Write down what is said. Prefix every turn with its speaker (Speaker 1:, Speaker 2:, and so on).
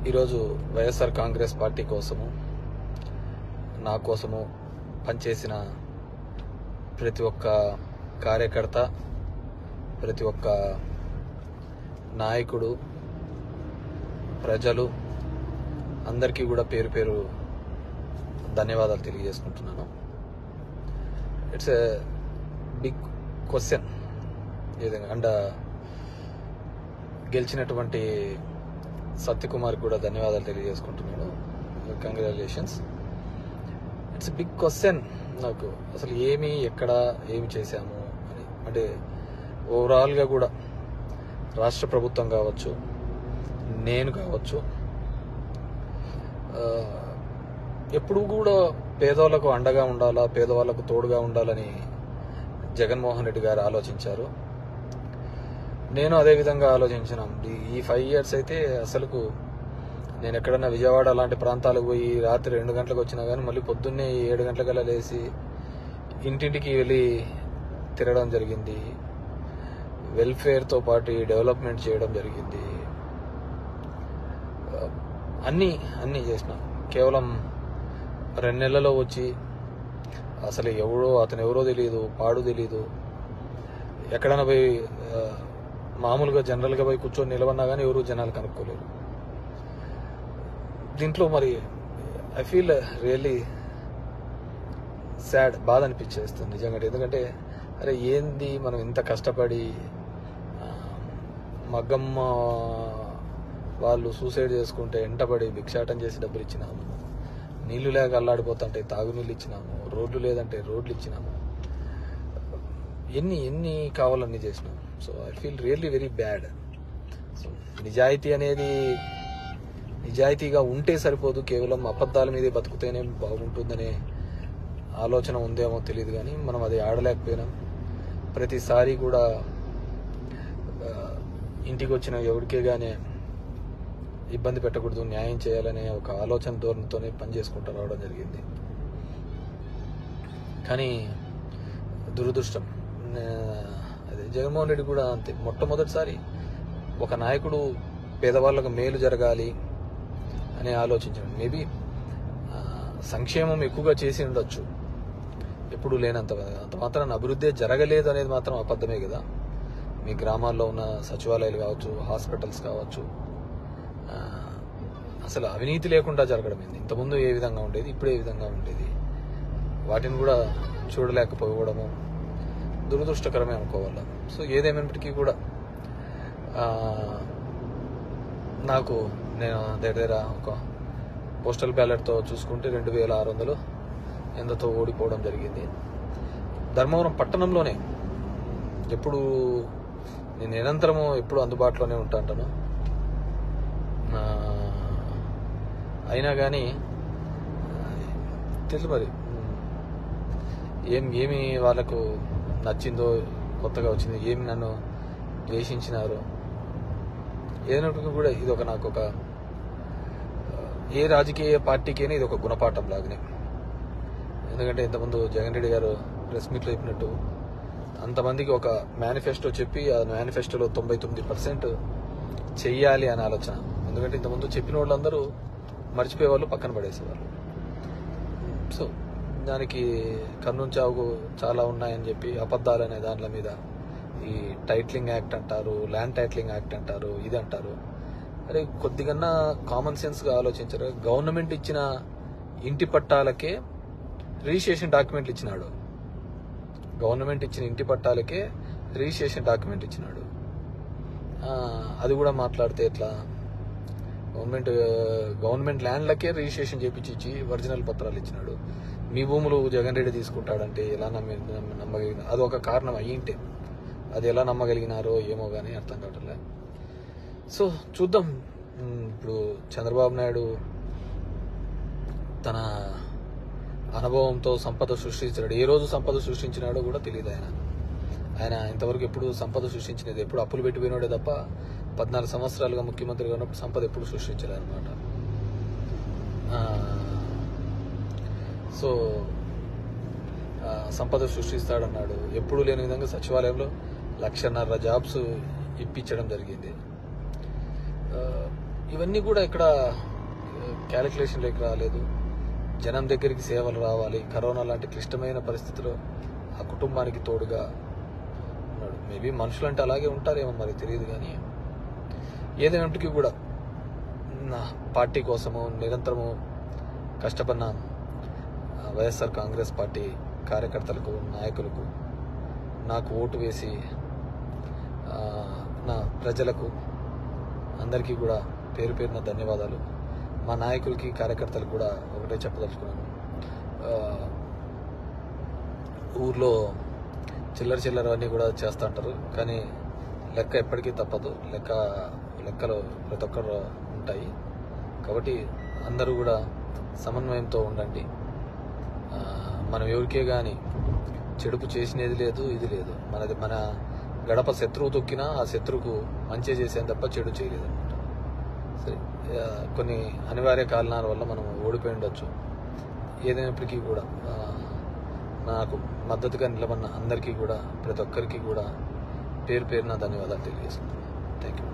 Speaker 1: ఈరోజు వైఎస్ఆర్ కాంగ్రెస్ పార్టీ కోసము నా కోసము పనిచేసిన ప్రతి ఒక్క కార్యకర్త, ప్రతి ఒక్క నాయకుడు, ప్రజలు అందరికీ కూడా పేరు పేరు ధన్యవాదాలు తెలియజేసుకుంటున్నాను. It's a big question. And గెలిచినటువంటి సత్యకుమార్ కూడా ధన్యవాదాలు తెలియజేసుకుంటున్నాను. కంగ్రాచులేషన్స్. ఇట్స్ బిగ్ క్వశ్చన్ నాకు, అసలు ఎక్కడ ఏమి చేశాము అని. అంటే ఓవరాల్గా కూడా రాష్ట్ర ప్రభుత్వం కావచ్చు, నేను కావచ్చు, ఎప్పుడు కూడా పేదవాళ్ళకు అండగా ఉండాలా, పేదవాళ్ళకు తోడుగా ఉండాలని జగన్మోహన్ రెడ్డి గారు ఆలోచించారు. నేను అదే విధంగా ఆలోచించినాను. ఈ 5 years అయితే అసలుకు నేను ఎక్కడన్నా విజయవాడ అలాంటి ప్రాంతాలకు పోయి రాత్రి 2 గంటలకు వచ్చినా కానీ మళ్ళీ పొద్దున్నే 7 గంటలకల్లా లేచి ఇంటింటికి వెళ్ళి తిరగడం జరిగింది. వెల్ఫేర్తో పాటు డెవలప్మెంట్ చేయడం జరిగింది. అన్నీ చేసినాం. కేవలం 2 నెలల్లో వచ్చి అసలు అతను ఎవరో తెలియదు, పాడు తెలియదు. ఎక్కడైనా పోయి మామూలుగా జనరల్గా పోయి కూర్చొని నిలబడినా కానీ ఎవరు జనాలు కనుక్కోలేరు. దీంట్లో మరి ఐ ఫీల్ రియల్లీ సాడ్, బాధ అనిపించేస్తుంది నిజంగా. ఎందుకంటే అరే ఏంది మనం ఇంత కష్టపడి, మగ్గమ్మ వాళ్ళు సూసైడ్ చేసుకుంటే ఎంటపడి భిక్షాటం చేసి డబ్బులు ఇచ్చినాము, నీళ్లు లేక అల్లాడిపోతుంటే తాగునీళ్ళు ఇచ్చినాము, రోడ్లు లేదంటే రోడ్లు ఇచ్చినాము, ఎన్ని కావాలన్నీ చేసినాము. So I feel really very bad. So నిజాయితీగా ఉంటే సరిపోదు, కేవలం అబద్ధాల మీదే బతుకుతేనే బాగుంటుందనే ఆలోచన ఉందేమో తెలియదు. కానీ మనం అది ఆడలేకపోయినాం. ప్రతిసారి కూడా ఇంటికి వచ్చిన ఎవరికే కానీ ఇబ్బంది పెట్టకూడదు, న్యాయం చేయాలనే ఒక ఆలోచన ధోరణితోనే పనిచేసుకుంటూ రావడం జరిగింది. కానీ దురదృష్టం, అదే జగన్మోహన్ రెడ్డి కూడా అంతే. మొట్టమొదటిసారి ఒక నాయకుడు పేదవాళ్ళకు మేలు జరగాలి అని ఆలోచించాడు. మేబీ సంక్షేమం ఎక్కువగా చేసి ఉండొచ్చు, ఎప్పుడు లేనంత మాత్రాన అభివృద్ధి జరగలేదు అనేది మాత్రం అబద్ధమే కదా. మీ గ్రామాల్లో ఉన్న సచివాలయాలు కావచ్చు, హాస్పిటల్స్ కావచ్చు, అసలు అవినీతి లేకుండా జరగడం ఏంది. ఇంతకుముందు ఏ విధంగా ఉండేది, ఇప్పుడు ఏ విధంగా ఉండేది, వాటిని కూడా చూడలేకపోవడము దురదృష్టకరమే అనుకోవాలి. సో ఏదేమైనప్పటికీ కూడా నేను దగ్గర ఒక పోస్టల్ బ్యాలెట్తో చూసుకుంటే 2600 ఎంతతో ఓడిపోవడం జరిగింది. ధర్మవరం పట్టణంలోనే ఎప్పుడు నేను నిరంతరము ఎప్పుడు అందుబాటులోనే ఉంటాను. అయినా కానీ తెలుసు మరి ఏమి వాళ్ళకు నచ్చిందో, కొత్తగా వచ్చింది, ఏమి నన్ను ద్వేషించినారో, ఏదైనప్పటికీ కూడా ఇది నాకు ఒక ఏ రాజకీయ పార్టీకైనా ఇది ఒక గుణపాఠం లాగానే. ఎందుకంటే ఇంతకుముందు జగన్ రెడ్డి గారు ప్రెస్ మీట్లో చెప్పినట్టు అంతమందికి ఒక మేనిఫెస్టో చెప్పి ఆ మేనిఫెస్టోలో 99% చెయ్యాలి అనే ఆలోచన. ఎందుకంటే ఇంతకుముందు చెప్పిన వాళ్ళందరూ మర్చిపోయేవాళ్ళు, పక్కన పడేసేవాళ్ళు. సో దానికి కర్నూలు చావుకు చాలా ఉన్నాయని చెప్పి అబద్ధాలు అనే దాంట్ల మీద ఈ టైటిలింగ్ యాక్ట్ అంటారు, ల్యాండ్ టైటిలింగ్ యాక్ట్ అంటారు, ఇది అంటారు. అరే కొద్దిగన్నా కామన్ సెన్స్గా ఆలోచించారు. గవర్నమెంట్ ఇచ్చిన ఇంటి పట్టాలకే రిజిస్ట్రేషన్ డాక్యుమెంట్లు ఇచ్చినాడు. గవర్నమెంట్ ఇచ్చిన ఇంటి పట్టాలకే రిజిస్ట్రేషన్ డాక్యుమెంట్ ఇచ్చినాడు. అది కూడా మాట్లాడితే ఎట్లా? గవర్నమెంట్ ల్యాండ్లకే రిజిస్ట్రేషన్ చేపించి ఒరిజినల్ పత్రాలు ఇచ్చినాడు. మీ భూములు జగన్ రెడ్డి తీసుకుంటాడంటే ఎలా నమ్మగలిగిన? అది ఒక కారణం అయ్యింటే అది ఎలా నమ్మగలిగినారో ఏమో కానీ అర్థం కావట్లే. సో చూద్దాం. ఇప్పుడు చంద్రబాబు నాయుడు తన అనుభవంతో సంపద సృష్టించాడు. ఏ రోజు సంపద సృష్టించినాడో కూడా తెలియదు. ఆయన ఇంతవరకు ఎప్పుడు సంపద సృష్టించినది, ఎప్పుడు అప్పులు పెట్టిపోయినాడే తప్ప 14 సంవత్సరాలుగా ముఖ్యమంత్రిగా ఉన్నప్పుడు సంపద ఎప్పుడు సృష్టించలేదన్నమాట. సో సంపద సృష్టిస్తాడన్నాడు. ఎప్పుడు లేని విధంగా సచివాలయంలో 1,50,000 జాబ్స్ ఇప్పించడం జరిగింది. ఇవన్నీ కూడా ఇక్కడ క్యాలిక్యులేషన్లోకి రాలేదు. జనం దగ్గరికి సేవలు రావాలి. కరోనా లాంటి క్లిష్టమైన పరిస్థితిలో ఆ కుటుంబానికి తోడుగా ఉన్నాడు. మేబీ మనుషులు అంటే అలాగే ఉంటారేమో మరి తెలియదు. కానీ ఏదైనప్పటికీ కూడా నా పార్టీ కోసము నిరంతరము కష్టపడిన వైఎస్ఆర్ కాంగ్రెస్ పార్టీ కార్యకర్తలకు, నాయకులకు, నాకు ఓటు వేసి నా ప్రజలకు అందరికీ కూడా పేరు పేరున ధన్యవాదాలు. మా నాయకులకి, కార్యకర్తలకు కూడా ఒకటే చెప్పదలుచుకున్నాను. ఊర్లో చిల్లర అన్నీ కూడా చేస్తూ ఉంటారు. కానీ లెక్క ఎప్పటికీ తప్పదు. లెక్కలు ప్రతి ఒక్కరు ఉంటాయి. కాబట్టి అందరూ కూడా సమన్వయంతో ఉండండి. మనం ఎవరికే కానీ చెడుపు చేసినది లేదు, ఇది లేదు. మన గడప శత్రువు తొక్కినా ఆ శత్రువుకు మంచి చేసేది తప్ప చెడు చేయలేదు అనమాట. సరే, కొన్ని అనివార్య కారణాల వల్ల మనం ఓడిపోయి ఉండొచ్చు. ఏదైనప్పటికీ కూడా నాకు మద్దతుగా నిలబడిన అందరికీ కూడా, ప్రతి ఒక్కరికి కూడా పేరు పేరున ధన్యవాదాలు తెలియజేస్తున్నాను. Thank you.